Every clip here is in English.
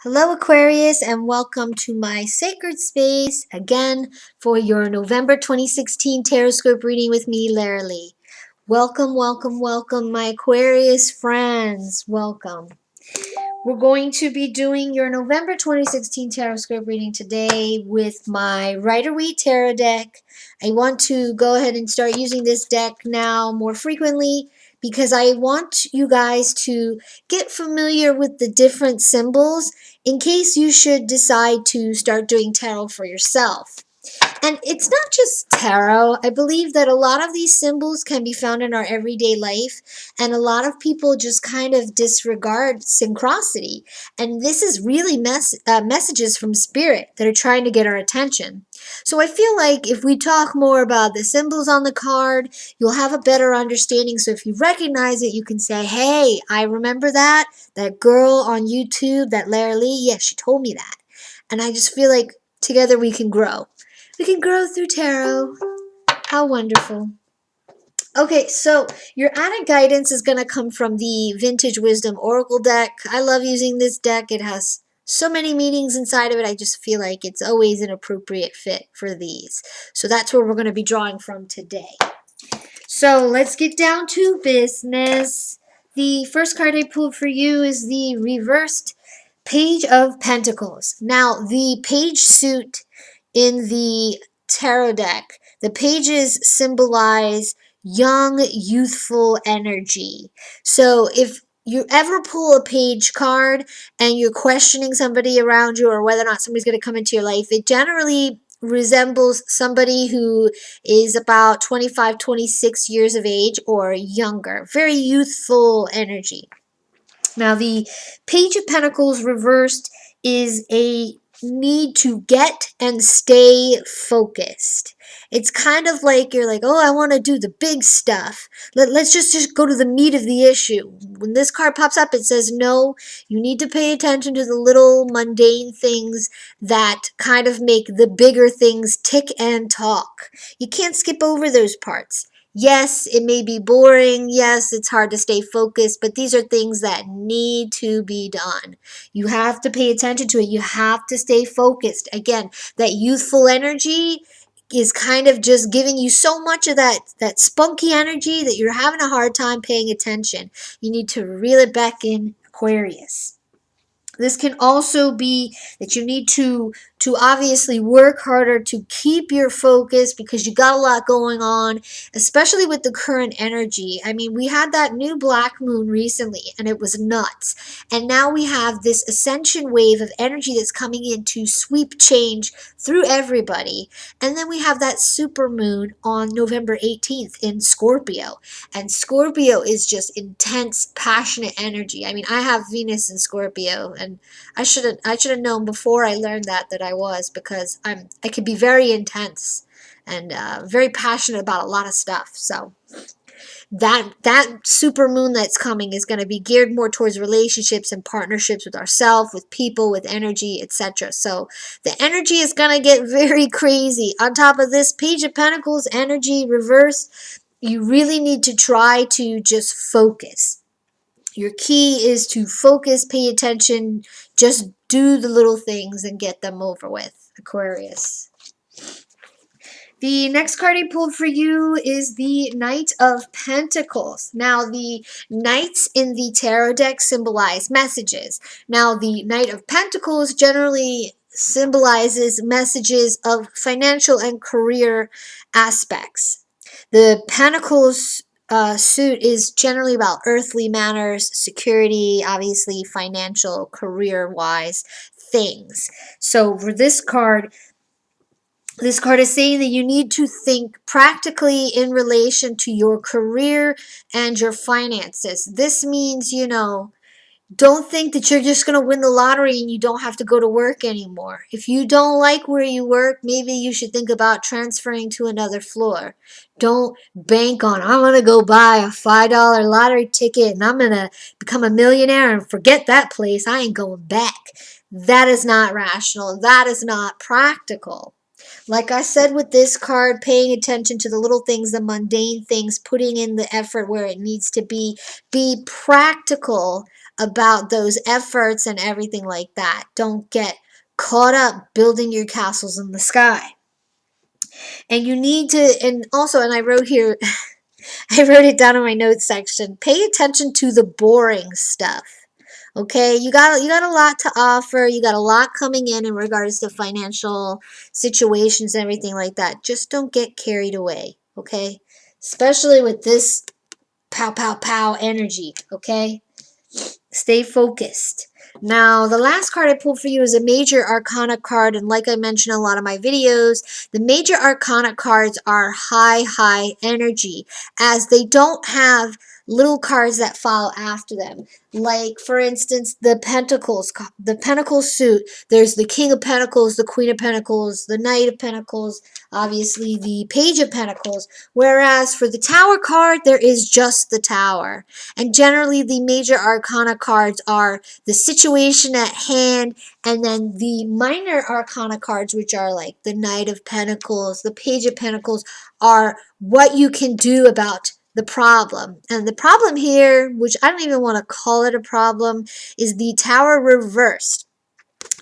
Hello, Aquarius, and welcome to my sacred space again for your November 2016 Tarotscope reading with me, Lara Lee. Welcome, welcome, welcome, my Aquarius friends. Welcome. We're going to be doing your November 2016 Tarotscope reading today with my Rider-Waite Tarot deck. I want to go ahead and start using this deck now more frequently because I want you guys to get familiar with the different symbols in case you should decide to start doing tarot for yourself. And it's not just tarot. I believe that a lot of these symbols can be found in our everyday life, and a lot of people just kind of disregard synchronicity. And this is really messages from spirit that are trying to get our attention. So I feel like if we talk more about the symbols on the card, you'll have a better understanding. So if you recognize it, you can say, hey, I remember that girl on YouTube, that Lara Lee, yeah, she told me that. And I just feel like together we can grow. We can grow through tarot. How wonderful. Okay, so your added guidance is going to come from the Vintage Wisdom Oracle deck. I love using this deck. It has so many meanings inside of it. I just feel like it's always an appropriate fit for these. So that's where we're going to be drawing from today. So let's get down to business. The first card I pulled for you is the reversed Page of Pentacles. Now, the page suit in the tarot deck, the pages symbolize young, youthful energy. So if you ever pull a page card and you're questioning somebody around you or whether or not somebody's going to come into your life, it generally resembles somebody who is about 25, 26 years of age or younger. Very youthful energy. Now, the Page of Pentacles reversed is a need to get and stay focused. It's kind of like you're like, oh, I want to do the big stuff. Let's just go to the meat of the issue. When this card pops up, it says, no, you need to pay attention to the little mundane things that kind of make the bigger things tick and talk. You can't skip over those parts. Yes, it may be boring. Yes, it's hard to stay focused, but these are things that need to be done. You have to pay attention to it. You have to stay focused. Again, that youthful energy is kind of just giving you so much of that spunky energy that you're having a hard time paying attention. You need to reel it back in, Aquarius. This can also be that you need to obviously work harder to keep your focus because you got a lot going on, especially with the current energy. I mean, we had that new black moon recently and it was nuts. And now we have this ascension wave of energy that's coming in to sweep change through everybody. And then we have that super moon on November 18th in Scorpio. And Scorpio is just intense, passionate energy. I mean, I have Venus in Scorpio, and I should have known before I learned that I was, because I could be very intense and very passionate about a lot of stuff. So that super moon that's coming is going to be geared more towards relationships and partnerships with ourselves, with people, with energy, etc. So the energy is going to get very crazy. On top of this, Page of Pentacles energy reversed, you really need to try to just focus. Your key is to focus, pay attention, just do the little things and get them over with, Aquarius. The next card I pulled for you is the Knight of Pentacles. Now, the knights in the tarot deck symbolize messages. Now, the Knight of Pentacles generally symbolizes messages of financial and career aspects. The Pentacles suit is generally about earthly matters, security, obviously financial, career-wise things. So for this card is saying that you need to think practically in relation to your career and your finances. This means, don't think that you're just going to win the lottery and you don't have to go to work anymore. If you don't like where you work, maybe you should think about transferring to another floor. Don't bank on, I'm going to go buy a $5 lottery ticket and I'm going to become a millionaire and forget that place. I ain't going back. That is not rational. That is not practical. Like I said with this card, paying attention to the little things, the mundane things, putting in the effort where it needs to be practical about those efforts and everything like that. Don't get caught up building your castles in the sky. And you need to, and also, and I wrote here, I wrote it down in my notes section, pay attention to the boring stuff. Okay, you got a lot to offer. You got a lot coming in regards to financial situations and everything like that. Just don't get carried away, okay? Especially with this pow pow pow energy, okay? Stay focused. Now, the last card I pulled for you is a major arcana card, and like I mentioned in a lot of my videos, the major arcana cards are high energy, as they don't have little cards that follow after them. Like, for instance, the Pentacle suit. There's the King of Pentacles, the Queen of Pentacles, the Knight of Pentacles, obviously the Page of Pentacles. Whereas for the Tower card, there is just the Tower. And generally, the major arcana cards are the situation at hand, and then the minor arcana cards, which are like the Knight of Pentacles, the Page of Pentacles, are what you can do about the problem. And the problem here, which I don't even want to call it a problem, is the Tower reversed.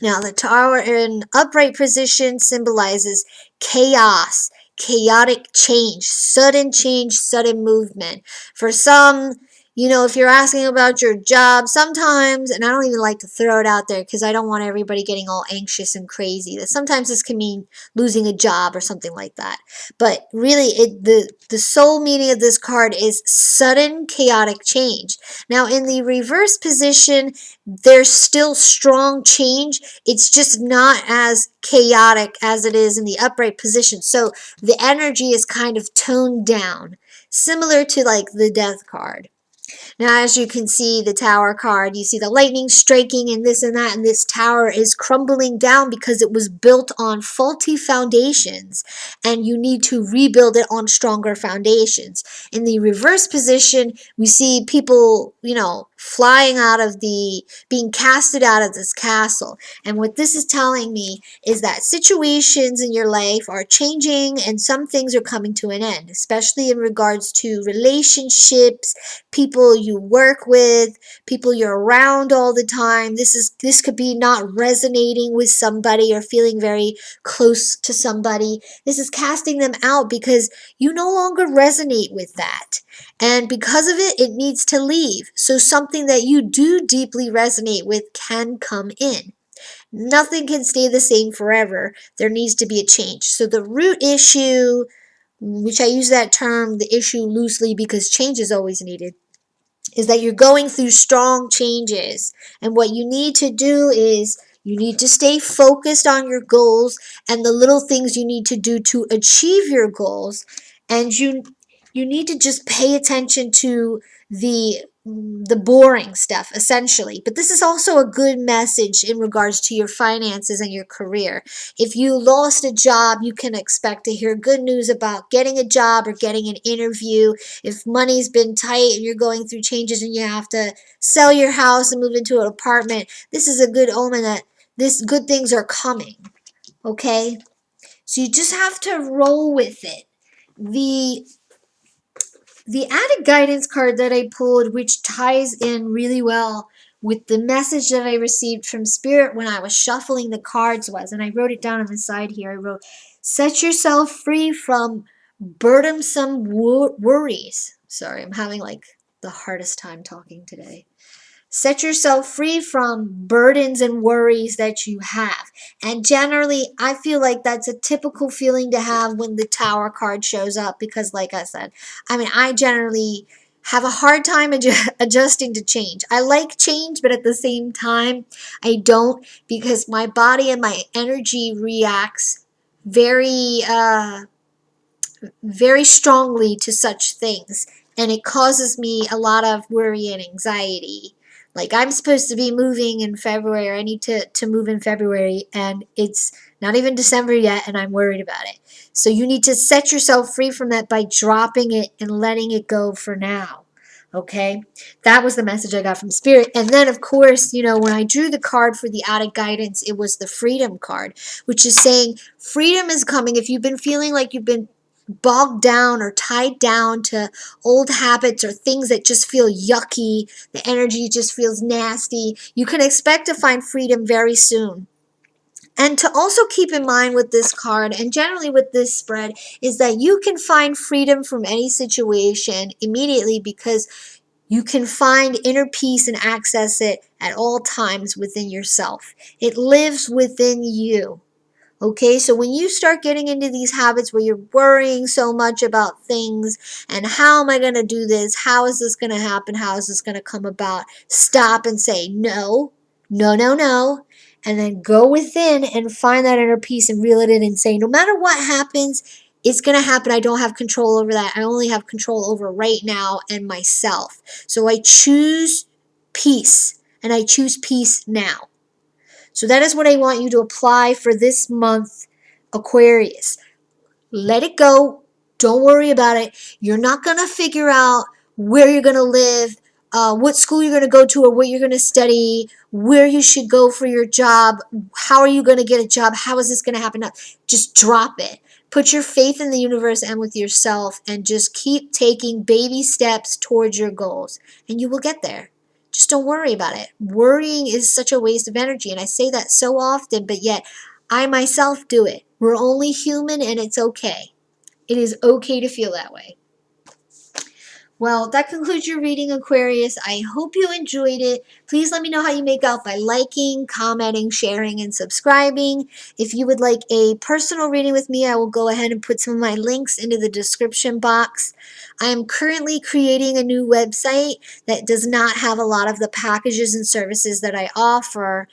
Now, the Tower in upright position symbolizes chaos, chaotic change, sudden movement. For some, you know, if you're asking about your job, sometimes, and I don't even like to throw it out there because I don't want everybody getting all anxious and crazy, that sometimes this can mean losing a job or something like that. But really, the sole meaning of this card is sudden chaotic change. Now, in the reverse position, there's still strong change. It's just not as chaotic as it is in the upright position. So the energy is kind of toned down, similar to like the Death card. Now, as you can see, the Tower card, you see the lightning striking and this and that, and this tower is crumbling down because it was built on faulty foundations, and you need to rebuild it on stronger foundations. In the reverse position, we see people, you know, flying out of being casted out of this castle. And what this is telling me is that situations in your life are changing and some things are coming to an end, especially in regards to relationships, people you work with, people you're around all the time. This could be not resonating with somebody or feeling very close to somebody. This is casting them out because you no longer resonate with that. And because of it, it needs to leave. So something that you do deeply resonate with can come in. Nothing can stay the same forever. There needs to be a change. So the root issue, which I use that term, the issue, loosely because change is always needed, is that you're going through strong changes. And what you need to do is you need to stay focused on your goals and the little things you need to do to achieve your goals. And you need to just pay attention to the boring stuff, essentially. But this is also a good message in regards to your finances and your career. If you lost a job, you can expect to hear good news about getting a job or getting an interview. If money's been tight and you're going through changes and you have to sell your house and move into an apartment, this is a good omen that good things are coming. Okay? So you just have to roll with it. The added guidance card that I pulled, which ties in really well with the message that I received from Spirit when I was shuffling the cards, was, and I wrote it down on the side here, I wrote, set yourself free from burdensome worries. Sorry, I'm having like the hardest time talking today. Set yourself free from burdens and worries that you have. And generally, I feel like that's a typical feeling to have when the Tower card shows up because, like I said, I generally have a hard time adjusting to change. I like change, but at the same time, I don't, because my body and my energy reacts very strongly to such things, and it causes me a lot of worry and anxiety. Like, I'm supposed to be moving in February, or I need to move in February, and it's not even December yet, and I'm worried about it. So you need to set yourself free from that by dropping it and letting it go for now. Okay? That was the message I got from Spirit. And then, of course, you know, when I drew the card for the added guidance, it was the Freedom card, which is saying freedom is coming. If you've been feeling like you've been bogged down or tied down to old habits or things that just feel yucky, the energy just feels nasty, you can expect to find freedom very soon. And to also keep in mind with this card and generally with this spread is that you can find freedom from any situation immediately because you can find inner peace and access it at all times within yourself. It lives within you. Okay, so when you start getting into these habits where you're worrying so much about things and how am I going to do this? How is this going to happen? How is this going to come about? Stop and say no, no, no, no. And then go within and find that inner peace and reel it in and say, no matter what happens, it's going to happen. I don't have control over that. I only have control over right now and myself. So I choose peace and I choose peace now. So that is what I want you to apply for this month, Aquarius. Let it go. Don't worry about it. You're not going to figure out where you're going to live, what school you're going to go to or what you're going to study, where you should go for your job. How are you going to get a job? How is this going to happen? No, just drop it. Put your faith in the universe and with yourself and just keep taking baby steps towards your goals and you will get there. Just don't worry about it. Worrying is such a waste of energy, and I say that so often, but yet I myself do it. We're only human, and it's okay. It is okay to feel that way. Well, that concludes your reading, Aquarius. I hope you enjoyed it. Please let me know how you make out by liking, commenting, sharing, and subscribing. If you would like a personal reading with me, I will go ahead and put some of my links into the description box. I am currently creating a new website that does not have a lot of the packages and services that I offer.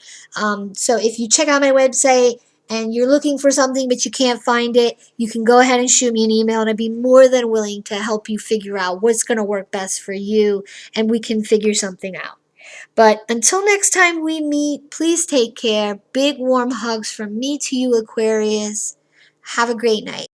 So if you check out my website, and you're looking for something but you can't find it, you can go ahead and shoot me an email and I'd be more than willing to help you figure out what's going to work best for you and we can figure something out. But until next time we meet, please take care. Big warm hugs from me to you, Aquarius. Have a great night.